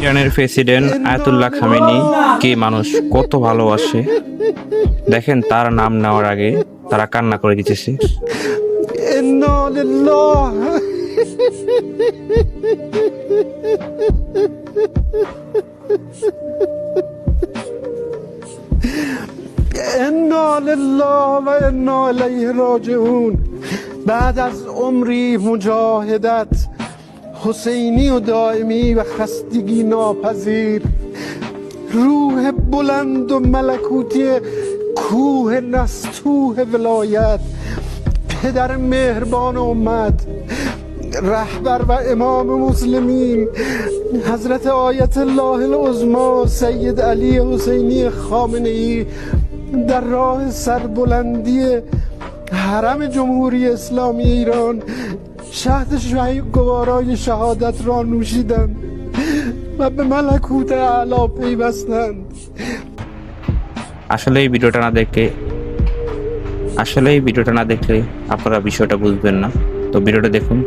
ইরানের president Ayatollah Khamenei কে মানুষ কত ভালোবাসে দেখেন, তার নাম নেওয়ার আগে তারা কান্না করে দিতেছে। إنا لله إنا لله و إنا إليه راجعون. بعد از عمری مجاهدت حسینی و دائمی و خستگی ناپذیر، روح بلند و ملکوتی کوه نستوه ولایت، پدر مهربان امت، رهبر و امام مسلمین حضرت آیت الله العظما سید علی حسینی خامنه ای در راه سربلندی حرم جمهوری اسلامی ایران شهد گوارای شهادت را نوشیدند و به ملکوت اعلی پیوستند. আসলে এই ভিডিওটা না দেখলে আপনারা বিষয়টা বুঝবেন না। তো ভিডিওটা দেখুন।